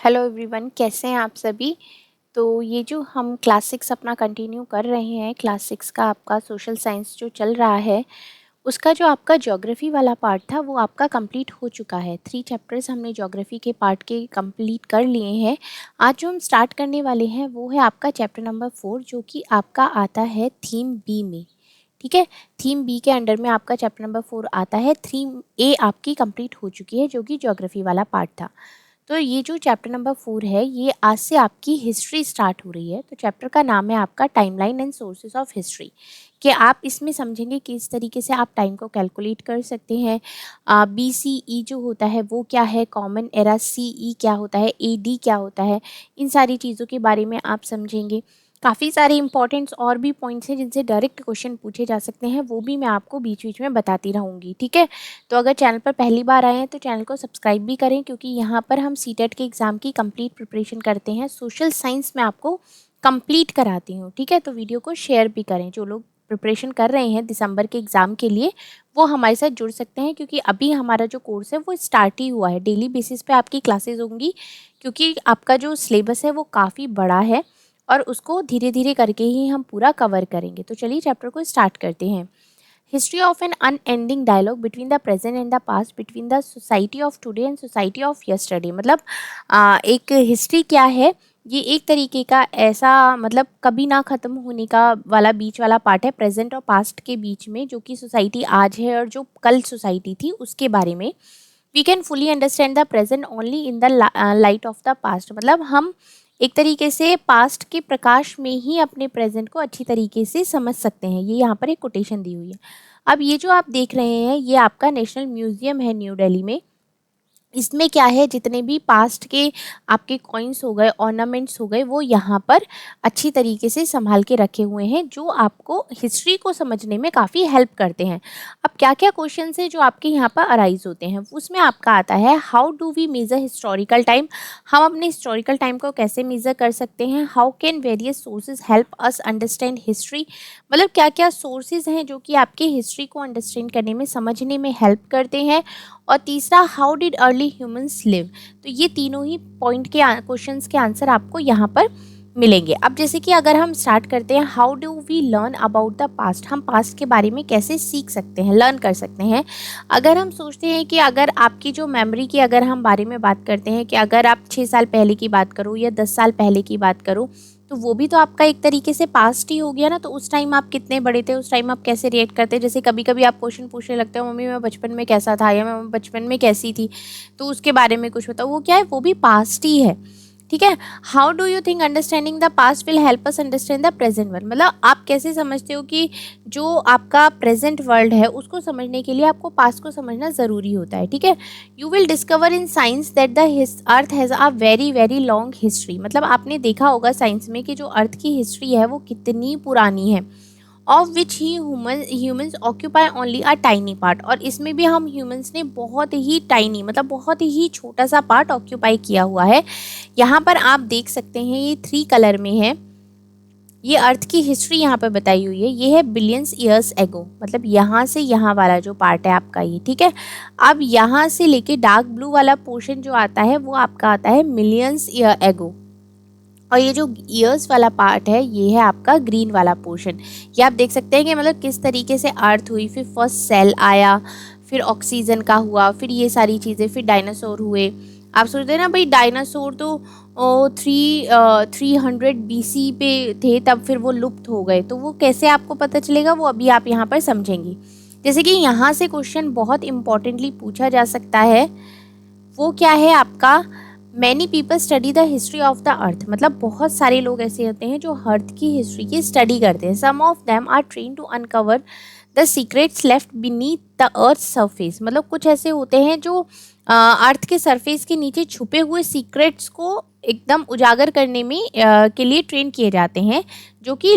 Hello everyone, कैसे हैं आप सभी। तो ये जो हम क्लास 6 अपना कंटिन्यू कर रहे हैं, क्लास 6 का आपका सोशल साइंस जो चल रहा है, उसका जो आपका ज्योग्राफी वाला पार्ट था वो आपका कंप्लीट हो चुका है। 3 चैप्टर्स हमने ज्योग्राफी के पार्ट के कंप्लीट कर लिए हैं। आज जो हम स्टार्ट करने वाले हैं वो है आपका चैप्टर नंबर 4, जो कि आपका आता है थीम बी में। ठीक है, थीम बी के अंडर में आपका चैप्टर नंबर 4 आता है। थीम ए आपकी कंप्लीट हो चुकी है, जो कि ज्योग्राफी वाला पार्ट था। तो ये जो चैप्टर नंबर 4 है, ये आज से आपकी हिस्ट्री स्टार्ट हो रही है। तो चैप्टर का नाम है आपका timeline and sources of history, कि आप इसमें समझेंगे किस तरीके से आप टाइम को कैलकुलेट कर सकते हैं। BCE जो होता है वो क्या है, कॉमन एरा CE क्या होता है, AD क्या होता है, इन सारी चीज़ों के बारे में आप समझेंगे। काफ़ी सारे इंपॉर्टेंट्स और भी पॉइंट्स हैं जिनसे डायरेक्ट क्वेश्चन पूछे जा सकते हैं, वो भी मैं आपको बीच बीच में बताती रहूँगी। ठीक है, तो अगर चैनल पर पहली बार आए हैं तो चैनल को सब्सक्राइब भी करें, क्योंकि यहाँ पर हम सीटेट के एग्ज़ाम की कंप्लीट प्रिपरेशन करते हैं। सोशल साइंस में आपको कंप्लीट कराती हूँ। ठीक है, तो वीडियो को शेयर भी करें। जो लोग प्रिपरेशन कर रहे हैं दिसंबर के एग्ज़ाम के लिए, वो हमारे साथ जुड़ सकते हैं, क्योंकि अभी हमारा जो कोर्स है वो स्टार्ट ही हुआ है। डेली बेसिस पे आपकी क्लासेस होंगी, क्योंकि आपका जो सिलेबस है वो काफ़ी बड़ा है और उसको धीरे धीरे करके ही हम पूरा कवर करेंगे। तो चलिए चैप्टर को स्टार्ट करते हैं। History of an unending dialogue between the present and the past, between the society of today and society of yesterday. मतलब एक हिस्ट्री क्या है, ये एक तरीके का ऐसा मतलब कभी ना ख़त्म होने का वाला बीच वाला पार्ट है, प्रेजेंट और पास्ट के बीच में, जो कि सोसाइटी आज है और जो कल सोसाइटी थी उसके बारे में। We can fully understand the present only in the light of the past. मतलब हम एक तरीके से पास्ट के प्रकाश में ही अपने प्रेजेंट को अच्छी तरीके से समझ सकते हैं। ये यहाँ पर एक कोटेशन दी हुई है। अब ये जो आप देख रहे हैं, ये आपका नेशनल म्यूजियम है न्यू दिल्ली में। इसमें क्या है, जितने भी पास्ट के आपके कॉइन्स हो गए, ऑर्नामेंट्स हो गए, वो यहाँ पर अच्छी तरीके से संभाल के रखे हुए हैं, जो आपको हिस्ट्री को समझने में काफ़ी हेल्प करते हैं। अब क्या क्या क्वेश्चन है जो आपके यहाँ पर अराइज होते हैं, उसमें आपका आता है how do we measure historical time. हम अपने हिस्टोरिकल टाइम को कैसे मेज़र कर सकते हैं। How can various sources help us understand history. मतलब क्या क्या सोर्सेज हैं जो कि आपके हिस्ट्री को अंडरस्टैंड करने में, समझने में हेल्प करते हैं। और तीसरा, how did early humans live. तो ये तीनों ही पॉइंट के क्वेश्चंस के आंसर आपको यहाँ पर मिलेंगे। अब जैसे कि अगर हम स्टार्ट करते हैं, how do we learn about the past. हम पास्ट के बारे में कैसे सीख सकते हैं, लर्न कर सकते हैं। अगर हम सोचते हैं कि अगर आपकी जो मेमोरी की अगर हम बारे में बात करते हैं, कि अगर आप 6 साल पहले की बात करो या 10 साल पहले की बात करो, तो वो भी तो आपका एक तरीके से पास्ट ही हो गया ना। तो उस टाइम आप कितने बड़े थे, उस टाइम आप कैसे रिएक्ट करते। जैसे कभी कभी आप क्वेश्चन पूछने लगते हो, मम्मी मैं बचपन में कैसा था, या मैं बचपन में कैसी थी, तो उसके बारे में कुछ बताओ। वो क्या है, वो भी पास्ट ही है। ठीक है, how do you think understanding the past will help us understand the present world. मतलब आप कैसे समझते हो कि जो आपका प्रेजेंट वर्ल्ड है उसको समझने के लिए आपको पास्ट को समझना ज़रूरी होता है। ठीक है, you will discover in science that the earth has a very very long history. मतलब आपने देखा होगा साइंस में कि जो अर्थ की हिस्ट्री है वो कितनी पुरानी है। Of which he humans occupy only a tiny part. और इसमें भी हम ह्यूमंस ने बहुत ही टाइनी, मतलब बहुत ही छोटा सा पार्ट ऑक्यूपाई किया हुआ है। यहाँ पर आप देख सकते हैं, ये 3 कलर में है। ये अर्थ की हिस्ट्री यहाँ पर बताई हुई है। ये है बिलियंस ईयर्स एगो, मतलब यहाँ से यहाँ वाला जो पार्ट है आपका ये। ठीक है, अब यहाँ से लेके डार्क ब्लू वाला पोर्शन जो आता है वो आपका आता है मिलियंस ईयर एगो। और ये जो ईयर्स वाला पार्ट है ये है आपका ग्रीन वाला पोर्शन। ये आप देख सकते हैं कि मतलब किस तरीके से अर्थ हुई, फिर फर्स्ट सेल आया, फिर ऑक्सीजन का हुआ, फिर ये सारी चीज़ें, फिर डायनासोर हुए। आप सोचते हैं ना भाई, डायनासोर तो 300 BC पे थे, तब फिर वो लुप्त हो गए। तो वो कैसे आपको पता चलेगा, वो अभी आप यहाँ पर समझेंगे। जैसे कि यहाँ से क्वेश्चन बहुत इंपॉर्टेंटली पूछा जा सकता है, वो क्या है आपका, many people study the history of the earth. मतलब बहुत सारे लोग ऐसे होते हैं जो अर्थ की हिस्ट्री की स्टडी करते हैं। Some of them are train to uncover the secrets left beneath the earth surface. मतलब कुछ ऐसे होते हैं जो अर्थ के सरफेस के नीचे छुपे हुए सीक्रेट्स को एकदम उजागर करने में के लिए ट्रेन किए जाते हैं, जो कि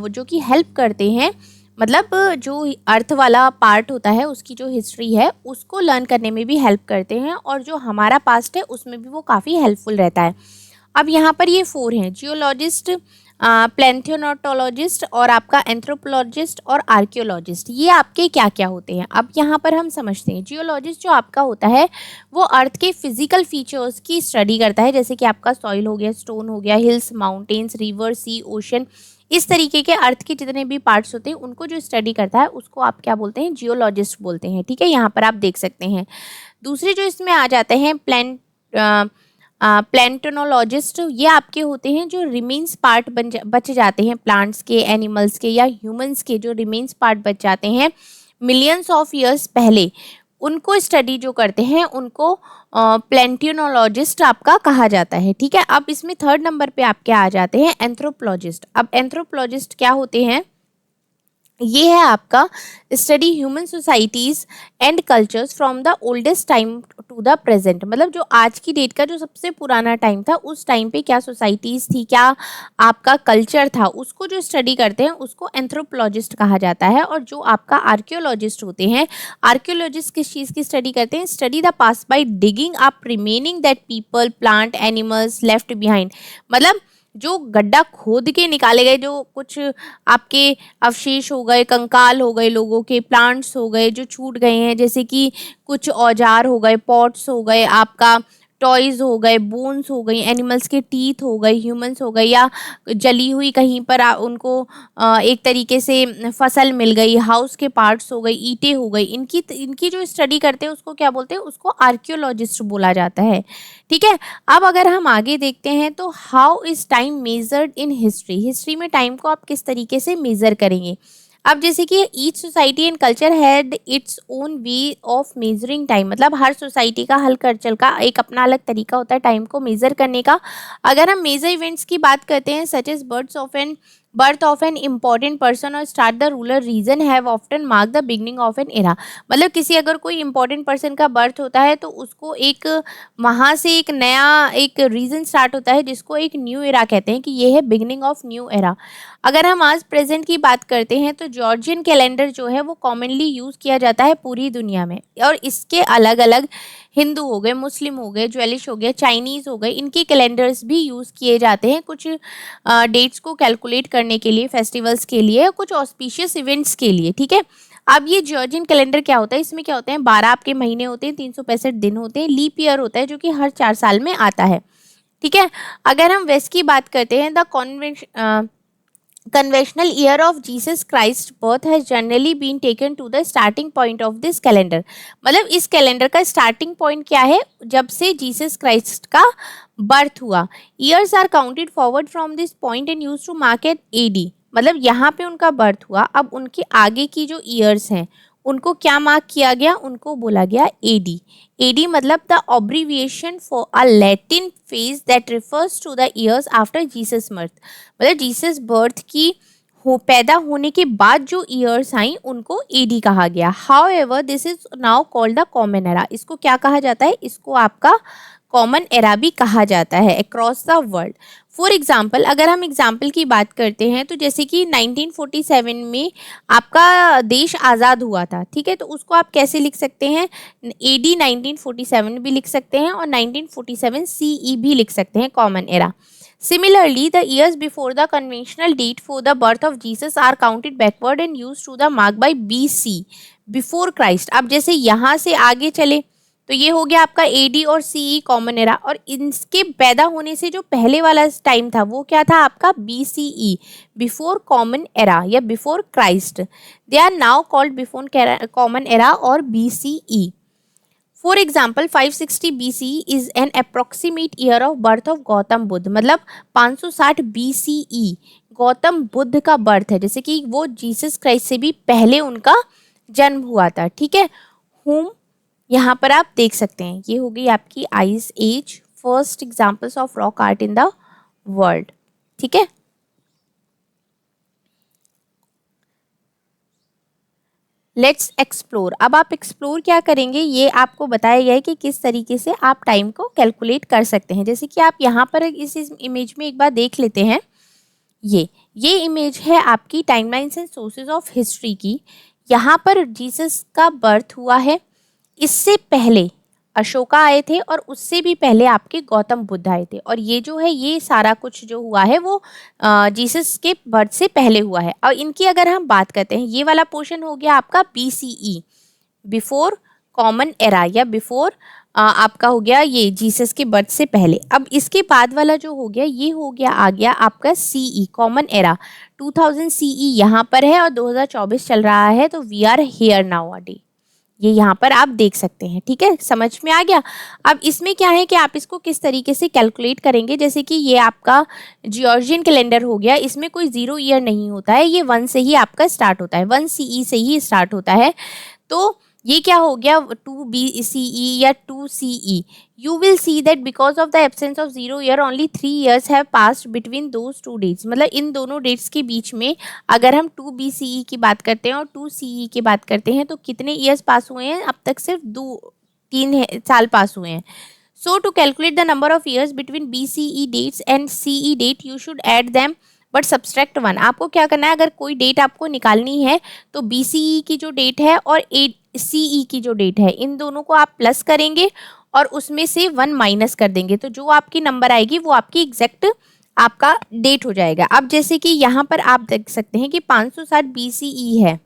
जो कि हेल्प करते हैं। मतलब जो अर्थ वाला पार्ट होता है उसकी जो हिस्ट्री है उसको लर्न करने में भी हेल्प करते हैं, और जो हमारा पास्ट है उसमें भी वो काफ़ी हेल्पफुल रहता है। अब यहाँ पर ये 4 हैं। जियोलॉजिस्ट प्लेंथियोनोटोलॉजिस्ट और आपका एंथ्रोपोलॉजिस्ट और आर्कियोलॉजिस्ट, ये आपके क्या क्या होते हैं। अब यहाँ पर हम समझते हैं। जियोलॉजिस्ट जो आपका होता है वो अर्थ के फिजिकल फीचर्स की स्टडी करता है, जैसे कि आपका सॉइल हो गया, स्टोन हो गया, हिल्स, माउंटेन्स, रिवर, सी, ओशन, इस तरीके के अर्थ के जितने भी पार्ट्स होते हैं उनको जो स्टडी करता है उसको आप क्या बोलते हैं, जियोलॉजिस्ट बोलते हैं। ठीक है, यहाँ पर आप देख सकते हैं। दूसरे जो इसमें आ जाते हैं प्लेंटोनोलॉजिस्ट, ये आपके होते हैं जो रिमेन्स पार्ट बच जाते हैं प्लांट्स के, एनिमल्स के या ह्यूमंस के, जो रिमेन्स पार्ट बच जाते हैं मिलियंस ऑफ ईयर्स पहले, उनको स्टडी जो करते हैं उनको प्लेंटियोनोलॉजिस्ट आपका कहा जाता है। ठीक है, अब इसमें थर्ड नंबर पे आपके आ जाते हैं एंथ्रोपोलॉजिस्ट। अब एंथ्रोपोलॉजिस्ट क्या होते हैं, ये है आपका study human societies and cultures from the oldest time to the present, मतलब जो आज की डेट का जो सबसे पुराना टाइम था उस टाइम पे क्या सोसाइटीज थी, क्या आपका कल्चर था, उसको जो स्टडी करते हैं उसको एंथ्रोपोलॉजिस्ट कहा जाता है। और जो आपका आर्कियोलॉजिस्ट होते हैं, आर्कियोलॉजिस्ट किस चीज़ की स्टडी करते हैं, study the past by digging up remaining that people, plant, animals left behind, मतलब जो गड्ढा खोद के निकाले गए जो कुछ आपके अवशेष हो गए, कंकाल हो गए, लोगों के प्लांट्स हो गए जो छूट गए हैं, जैसे कि कुछ औजार हो गए, पॉट्स हो गए, आपका टॉयज हो गए, बोन्स हो गई, एनिमल्स के टीथ हो गए, ह्यूमंस हो गए, या जली हुई कहीं पर उनको एक तरीके से फसल मिल गई, हाउस के पार्ट्स हो गई, ईंटें हो गई, इनकी इनकी जो स्टडी करते हैं उसको क्या बोलते हैं, उसको आर्कियोलॉजिस्ट बोला जाता है। ठीक है, अब अगर हम आगे देखते हैं तो how is time measured in history, history में टाइम को आप किस तरीके से मेजर करेंगे। अब जैसे कि each society and culture had its own way of measuring time, मतलब हर सोसाइटी का, हर कल्चर का एक अपना अलग तरीका होता है टाइम को मेजर करने का। अगर हम मेजर इवेंट्स की बात करते हैं, such as birth of an important person or start the ruler region have often marked the beginning of an era, मतलब किसी अगर कोई इंपॉर्टेंट पर्सन का बर्थ होता है तो उसको एक वहाँ से एक नया एक रीजन स्टार्ट होता है जिसको एक न्यू एरा कहते हैं कि ये है बिगिनिंग ऑफ न्यू एरा। अगर हम आज प्रेजेंट की बात करते हैं तो जॉर्जियन कैलेंडर जो है वो कॉमनली यूज़ किया जाता है पूरी दुनिया में, और इसके अलग अलग हिंदू हो गए, मुस्लिम हो गए, ज्वेलिश हो गए, चाइनीज़ हो गए, इनके कैलेंडर्स भी यूज़ किए जाते हैं कुछ डेट्स को कैलकुलेट करने के लिए, फेस्टिवल्स के लिए, कुछ ऑस्पिशियस इवेंट्स के लिए। ठीक है, अब ये जॉर्जियन कैलेंडर क्या होता है, इसमें क्या होते हैं, 12 आपके महीने होते हैं, 365 दिन होते हैं, लीप ईयर होता है जो कि हर 4 साल में आता है। ठीक है, अगर हम वेस्ट की बात करते हैं, the conventional year of Jesus Christ birth has generally been taken to the starting point of this calendar, मतलब इस कैलेंडर का स्टार्टिंग पॉइंट क्या है, जब से जीसस क्राइस्ट का बर्थ हुआ। Years are counted forward from this point and use to mark at AD, मतलब यहाँ पे उनका बर्थ हुआ, अब उनके आगे की जो ईयर्स हैं उनको क्या मार्क किया गया, उनको बोला गया एडी। एडी मतलब the abbreviation for a Latin phase that refers to the years after Jesus birth, मतलब जीसस बर्थ की पैदा होने के बाद जो ईयर्स आई उनको एडी कहा गया। How ever this is now called the common era, इसको क्या कहा जाता है, इसको आपका कॉमन एरा भी कहा जाता है across the world. For example, अगर हम एग्जाम्पल की बात करते हैं तो जैसे कि 1947 में आपका देश आज़ाद हुआ था। ठीक है, तो उसको आप कैसे लिख सकते हैं, एडी 1947 भी लिख सकते हैं और 1947 सीई भी लिख सकते हैं, common era. Similarly, the years before the conventional date for the birth of Jesus are counted backward and used to the mark by BC, before Christ। अब जैसे यहाँ से आगे चले तो ये हो गया आपका एडी और सीई कॉमन एरा, और इनके पैदा होने से जो पहले वाला टाइम था वो क्या था आपका बीसीई, बिफोर कॉमन एरा या before Christ. They are now called before common era और BCE. For example 560 BCE is an approximate year of birth of Gautam Buddha, मतलब 560 BCE गौतम बुद्ध का बर्थ है, जैसे कि वो जीसस क्राइस्ट से भी पहले उनका जन्म हुआ था। ठीक है, होम यहाँ पर आप देख सकते हैं, ये हो गई आपकी ice age, first examples of rock art in the world. ठीक है, लेट्स एक्सप्लोर। अब आप एक्सप्लोर क्या करेंगे, ये आपको बताया गया है कि किस तरीके से आप टाइम को कैलकुलेट कर सकते हैं। जैसे कि आप यहाँ पर इस इमेज में एक बार देख लेते हैं, ये इमेज है आपकी timelines and sources of history की। यहाँ पर जीसस का बर्थ हुआ है, इससे पहले अशोका आए थे और उससे भी पहले आपके गौतम बुद्ध आए थे। और ये जो है ये सारा कुछ जो हुआ है वो जीसस के बर्थ से पहले हुआ है। और इनकी अगर हम बात करते हैं, ये वाला पोर्शन हो गया आपका BCE, बिफोर कॉमन एरा, या बिफोर आपका हो गया ये जीसस के बर्थ से पहले। अब इसके बाद वाला जो हो गया ये हो गया आ गया आपका CE, कॉमन एरा। 2000 CE यहाँ पर है और 2024 चल रहा है, तो वी आर हेयर नाउ अडे, ये यहाँ पर आप देख सकते हैं। ठीक है, समझ में आ गया। अब इसमें क्या है कि आप इसको किस तरीके से कैलकुलेट करेंगे, जैसे कि ये आपका जॉर्जियन कैलेंडर हो गया, इसमें कोई 0 ईयर नहीं होता है, ये 1 से ही आपका स्टार्ट होता है, 1 CE से ही स्टार्ट होता है। तो ये क्या हो गया 2 BCE या 2 CE, you will see that because of the absence of 0 year only 3 years have passed between those two dates। मतलब इन दोनों डेट्स के बीच में अगर हम 2 BCE की बात करते हैं और 2 CE की बात करते हैं तो कितने ईयर्स पास हुए हैं, अब तक सिर्फ 3 साल पास हुए हैं। So to calculate the number of years between BCE dates and CE date, you should add them but subtract 1। आपको क्या करना है, अगर कोई डेट आपको निकालनी है तो BCE की जो डेट है और CE की जो डेट है, इन दोनों को आप प्लस करेंगे और उसमें से 1 माइनस कर देंगे, तो जो आपकी नंबर आएगी वो आपकी एग्जैक्ट आपका डेट हो जाएगा। अब जैसे कि यहाँ पर आप देख सकते हैं कि 560 BCE है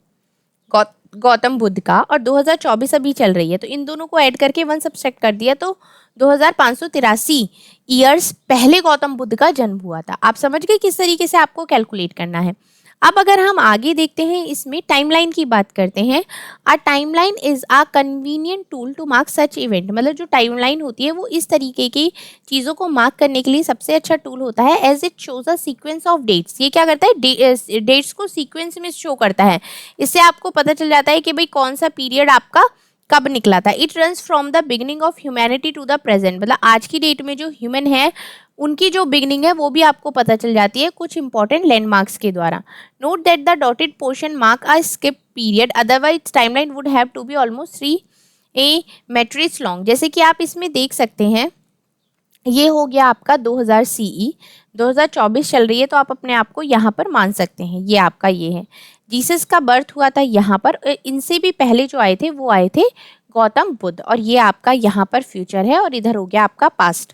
गौतम बुद्ध का और 2024 अभी चल रही है, तो इन दोनों को ऐड करके 1 सब्सट्रैक्ट कर दिया तो 2583 ईयर्स पहले गौतम बुद्ध का जन्म हुआ था। आप समझ गए किस तरीके से आपको कैलकुलेट करना है। अब अगर हम आगे देखते हैं, इसमें टाइमलाइन की बात करते हैं। A timeline is a convenient tool to mark such event. मतलब जो टाइमलाइन होती है वो इस तरीके की चीज़ों को मार्क करने के लिए सबसे अच्छा टूल होता है, as it shows a sequence of dates. ये क्या करता है, डेट्स को सीक्वेंस में शो करता है। इससे आपको पता चल जाता है कि भाई कौन सा पीरियड आपका कब निकला था। It runs from the beginning of humanity to the present. मतलब आज की डेट में जो ह्यूमन है उनकी जो बिगनिंग है वो भी आपको पता चल जाती है कुछ इंपॉर्टेंट लैंडमार्क्स के द्वारा। Note that the dotted portion mark a skip period, otherwise timeline would have to be almost 3 metres long. जैसे कि आप इसमें देख सकते हैं, ये हो गया आपका 2000 CE, 2024 चल रही है, तो आप अपने आप को यहाँ पर मान सकते हैं। ये आपका ये है, जीसस का बर्थ हुआ था यहाँ पर। इनसे भी पहले जो आए थे वो आए थे गौतम बुद्ध, और ये आपका यहाँ पर फ्यूचर है और इधर हो गया आपका past.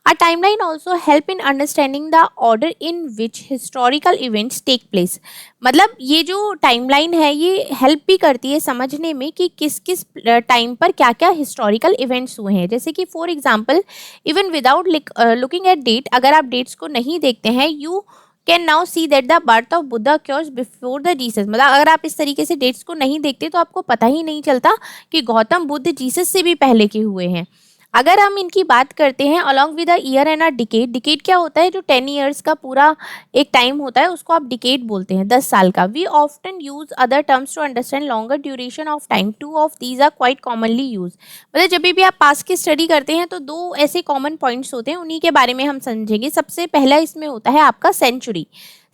A timeline also help in understanding the order in which historical events take place. मतलब ये जो टाइमलाइन है ये हेल्प भी करती है समझने में कि किस किस टाइम पर क्या क्या हिस्टोरिकल इवेंट्स हुए हैं। जैसे कि for example, even without looking at date, अगर आप डेट्स को नहीं देखते हैं, you can now see that the birth of Buddha occurs before the Jesus. मतलब अगर आप इस तरीके से डेट्स को नहीं देखते तो आपको पता ही नहीं चलता कि गौतम बुद्ध जीसस से भी पहले के हुए हैं। अगर हम इनकी बात करते हैं along with a year and a decade, decade क्या होता है, जो 10 ईयर्स का पूरा एक टाइम होता है उसको आप डिकेड बोलते हैं, 10 साल का। We often use other terms to understand longer duration of time, 2 of these are quite commonly use. मतलब जब भी आप पास की स्टडी करते हैं तो 2 ऐसे कॉमन पॉइंट्स होते हैं, उन्हीं के बारे में हम समझेंगे। सबसे पहला इसमें होता है आपका सेंचुरी।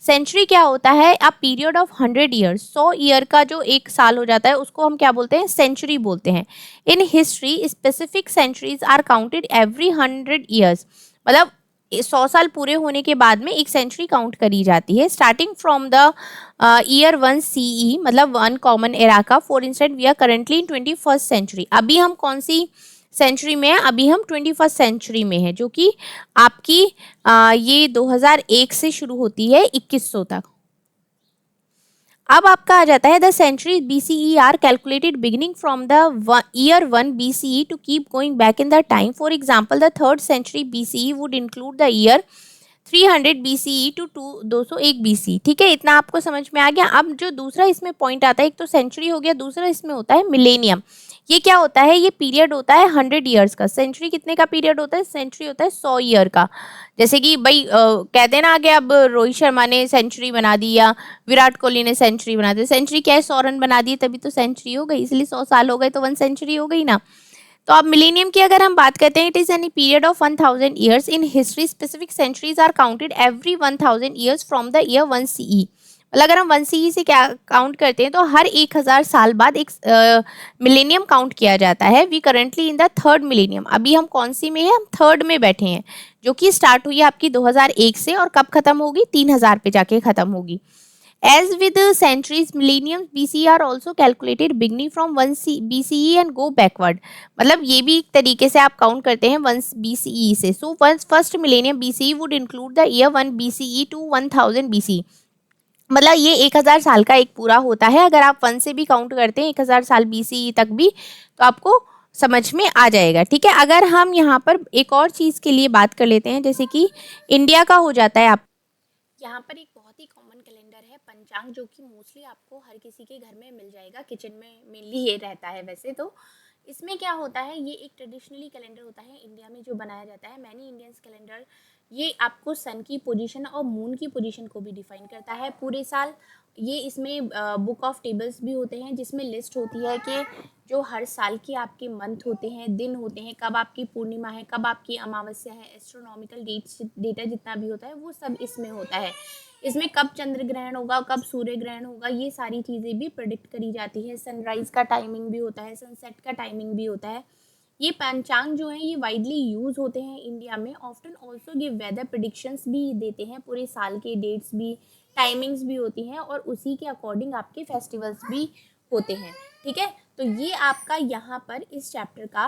सेंचुरी क्या होता है, a period of 100 years, 100 year का जो एक साल हो जाता है उसको हम क्या बोलते हैं, सेंचुरी बोलते हैं। In history specific centuries are counted every 100 years. मतलब 100 साल पूरे होने के बाद में एक सेंचुरी काउंट करी जाती है, starting from the year 1 CE, मतलब 1 कॉमन एरा का। For instant we are currently in 21st century. अभी हम कौन सी सेंचुरी में है, अभी हम 21st सेंचुरी में है, जो कि आपकी ये 2001 से शुरू होती है 2100 तक। अब आपका आ जाता है the century BCE are calculated beginning from the year 1 BCE to keep going back in the time. For example, the 3rd century BCE would include the year 300 BCE to 201 BC। ठीक है, इतना आपको समझ में आ गया। अब जो दूसरा इसमें पॉइंट आता है, एक तो सेंचुरी हो गया, दूसरा इसमें होता है मिलेनियम। ये क्या होता है, ये पीरियड होता है 100 ईयर्स का। सेंचुरी कितने का पीरियड होता है, सेंचुरी होता है 100 ईयर का। जैसे कि भाई कहते हैं ना कि अब रोहित शर्मा ने सेंचुरी बना दी या विराट कोहली ने सेंचुरी बना दी। सेंचुरी क्या है, 100 रन बना दिए तभी तो सेंचुरी हो गई, इसलिए 100 साल हो गए तो 1 सेंचुरी हो गई ना। तो अब मिलेनियम की अगर हम बात करते हैं, it is any period of 1000 years in history. Specific centuries are counted every 1000 years from the year 1 CE। मतलब अगर हम 1 CE से क्या काउंट करते हैं तो हर 1000 साल बाद एक मिलेनियम काउंट किया जाता है। We currently in the 3rd millennium. अभी हम कौन सी में है, हम 3rd में बैठे हैं, जो कि स्टार्ट हुई है आपकी 2001 से और कब खत्म होगी, 3000 पे जाके खत्म होगी। As with the centuries, millenniums BCE are also calculated beginning from 1 BCE and go backward. मतलब ये भी एक तरीके से आप काउंट करते हैं 1 BCE से. So once first millennium BCE would include the year 1 BCE to 1000 BCE. मतलब ये 1000 साल का एक पूरा होता है. अगर आप 1 से भी काउंट करते हैं 1000 साल BCE तक भी, तो आपको समझ में आ जाएगा. ठीक है. अगर हम यहाँ पर एक और चीज़ के लिए बात कर लेते हैं, जैसे कि इंडिया का हो जाता है. आप यहाँ पर एक बहुत ही कॉमन कैलेंडर है पंचांग, जो कि मोस्टली आपको हर किसी के घर में मिल जाएगा. किचन में मेनली ये रहता है. वैसे तो इसमें क्या होता है, ये एक ट्रेडिशनली कैलेंडर होता है इंडिया में जो बनाया जाता है. मैनी इंडियंस कैलेंडर ये आपको सन की पोजीशन और मून की पोजीशन को भी डिफाइन करता है पूरे साल. ये इसमें बुक ऑफ टेबल्स भी होते हैं, जिसमें लिस्ट होती है कि जो हर साल के आपके मंथ होते हैं, दिन होते हैं, कब आपकी पूर्णिमा है, कब आपकी अमावस्या है, एस्ट्रोनॉमिकल डेटा जितना भी होता है वो सब इसमें होता है. इसमें कब चंद्र ग्रहण होगा, कब सूर्य ग्रहण होगा, ये सारी चीज़ें भी प्रेडिक्ट करी जाती है. सनराइज़ का टाइमिंग भी होता है, सनसेट का टाइमिंग भी होता है. ये पंचांग जो है ये वाइडली यूज़ होते हैं इंडिया में. Often also give weather predictions भी देते हैं. पूरे साल के डेट्स भी, टाइमिंग्स भी होती हैं, और उसी के अकॉर्डिंग आपके फेस्टिवल्स भी होते हैं. ठीक है. तो ये आपका यहाँ पर इस चैप्टर का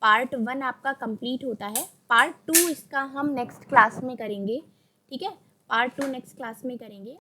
पार्ट 1 आपका कंप्लीट होता है. पार्ट 2 इसका हम नेक्स्ट क्लास में करेंगे. ठीक है. पार्ट 2 नेक्स्ट क्लास में करेंगे.